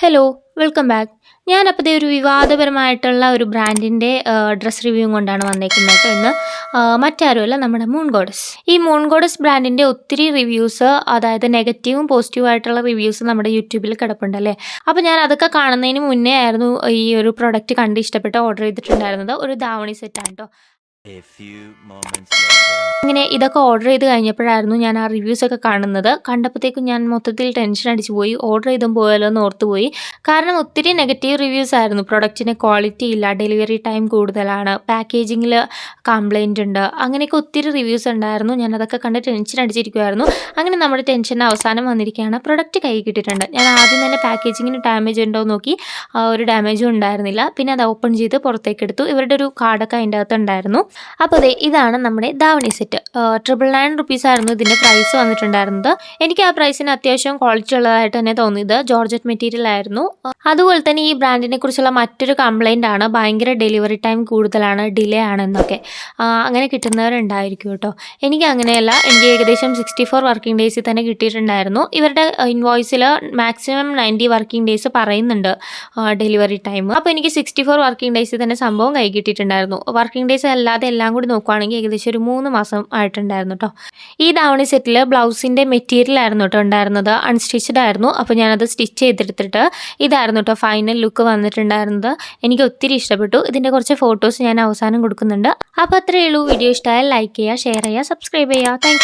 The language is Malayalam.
Hello, welcome back. ഞാനപ്പോൾ ദേ ഒരു വിവാദപരമായിട്ടുള്ള ഒരു ബ്രാൻഡിൻ്റെ ഡ്രസ് റിവ്യൂവും കൊണ്ടാണ് വന്നേക്കുന്നത് കേട്ടോ ഇന്ന്. മറ്റാരുമല്ല, നമ്മുടെ മൂൺ ഗോഡസ്. ഈ മൂൺ ഗോഡസ് ബ്രാൻഡിൻ്റെ ഒത്തിരി റിവ്യൂസ്, അതായത് നെഗറ്റീവും പോസിറ്റീവും ആയിട്ടുള്ള റിവ്യൂസ് നമ്മുടെ യൂട്യൂബിൽ കിടപ്പുണ്ടല്ലേ. അപ്പോൾ ഞാൻ അതൊക്കെ കാണുന്നതിന് മുന്നേ ആയിരുന്നു ഈ ഒരു പ്രൊഡക്റ്റ് കണ്ട് ഇഷ്ടപ്പെട്ട് ഓർഡർ ചെയ്തിട്ടുണ്ടായിരുന്നത്. ഒരു ധാവണി സെറ്റാണ് കേട്ടോ. A few moments later. ഇങ്ങനെ ഇതൊക്കെ ഓർഡർ ചെയ്ത് കഴിഞ്ഞപ്പോഴായിരുന്നു ഞാൻ ആ റിവ്യൂസൊക്കെ കാണുന്നത്. കണ്ടപ്പോഴത്തേക്കും ഞാൻ മൊത്തത്തിൽ ടെൻഷൻ അടിച്ചു പോയി. ഓർഡർ ചെയ്തും പോയാലോ എന്ന് ഓർത്ത് പോയി. കാരണം ഒത്തിരി നെഗറ്റീവ് റിവ്യൂസ് ആയിരുന്നു. പ്രൊഡക്റ്റിന് ക്വാളിറ്റി ഇല്ല, ഡെലിവറി ടൈം കൂടുതലാണ്, പാക്കേജിങ്ങിൽ കംപ്ലൈൻറ്റ് ഉണ്ട്, അങ്ങനെയൊക്കെ ഒത്തിരി റിവ്യൂസ് ഉണ്ടായിരുന്നു. ഞാനതൊക്കെ കണ്ട് ടെൻഷൻ അടിച്ചിരിക്കുമായിരുന്നു. അങ്ങനെ നമ്മുടെ ടെൻഷൻ്റെ അവസാനം വന്നിരിക്കുകയാണ്. പ്രൊഡക്റ്റ് കൈ കിട്ടിയിട്ടുണ്ട്. ഞാൻ ആദ്യം തന്നെ പാക്കേജിങ്ങിന് ഡാമേജ് ഉണ്ടോ എന്ന് നോക്കി. ഒരു ഡാമേജും ഉണ്ടായിരുന്നില്ല. പിന്നെ അത് ഓപ്പൺ ചെയ്ത് പുറത്തേക്ക് എടുത്തു. ഇവരുടെ ഒരു കാർഡൊക്കെ അതിൻ്റെ അകത്ത് ഉണ്ടായിരുന്നു. അപ്പോൾ ദേ ഇതാണ് നമ്മുടെ ധാവണി സെറ്റ്. 999 റുപ്പീസായിരുന്നു ഇതിൻ്റെ പ്രൈസ് വന്നിട്ടുണ്ടായിരുന്നത്. എനിക്ക് ആ പ്രൈസിന് അത്യാവശ്യം ക്വാളിറ്റി ഉള്ളതായിട്ട് തന്നെ തോന്നിയത്. ജോർജറ്റ് മെറ്റീരിയൽ ആയിരുന്നു. അതുപോലെ തന്നെ ഈ ബ്രാൻഡിനെ കുറിച്ചുള്ള മറ്റൊരു കംപ്ലൈൻ്റ് ആണ് ഭയങ്കര ഡെലിവറി ടൈം കൂടുതലാണ്, ഡിലേ ആണെന്നൊക്കെ. അങ്ങനെ കിട്ടുന്നവരുണ്ടായിരിക്കും കേട്ടോ. എനിക്ക് അങ്ങനെയല്ല. എനിക്ക് ഏകദേശം 64 വർക്കിംഗ് ഡേയ്സിൽ തന്നെ കിട്ടിയിട്ടുണ്ടായിരുന്നു. ഇവരുടെ ഇൻവോയ്സിൽ മാക്സിമം 90 വർക്കിംഗ് ഡേയ്സ് പറയുന്നുണ്ട് ഡെലിവറി ടൈം. അപ്പോൾ എനിക്ക് 64 വർക്കിംഗ് ഡേയ്സിൽ തന്നെ സംഭവം കൈ കിട്ടിയിട്ടുണ്ടായിരുന്നു. വർക്കിംഗ് ഡേയ്സ് അല്ലാതെ എല്ലാം കൂടി നോക്കുവാണെങ്കിൽ ഏകദേശം ഒരു 3 മാസം ആയിട്ടുണ്ടായിരുന്നു കേട്ടോ. ഈ ധാവണി സെറ്റിൽ ബ്ലൗസിൻ്റെ മെറ്റീരിയൽ ആയിരുന്നു കേട്ടോ ഉണ്ടായിരുന്നത്. അൺസ്റ്റിച്ചഡ് ആയിരുന്നു. അപ്പോൾ ഞാനത് സ്റ്റിച്ച് ചെയ്തെടുത്തിട്ട് ഇതായിരുന്നു കേട്ടോ ഫൈനൽ ലുക്ക് വന്നിട്ടുണ്ടായിരുന്നത്. എനിക്ക് ഒത്തിരി ഇഷ്ടപ്പെട്ടു. ഇതിൻ്റെ കുറച്ച് ഫോട്ടോസ് ഞാൻ അവസാനം കൊടുക്കുന്നുണ്ട്. അപ്പോൾ അത്രയേ ഉള്ളൂ. വീഡിയോ ഇഷ്ടമായാൽ ലൈക്ക് ചെയ്യുക, ഷെയർ ചെയ്യുക, സബ്സ്ക്രൈബ് ചെയ്യുക. താങ്ക്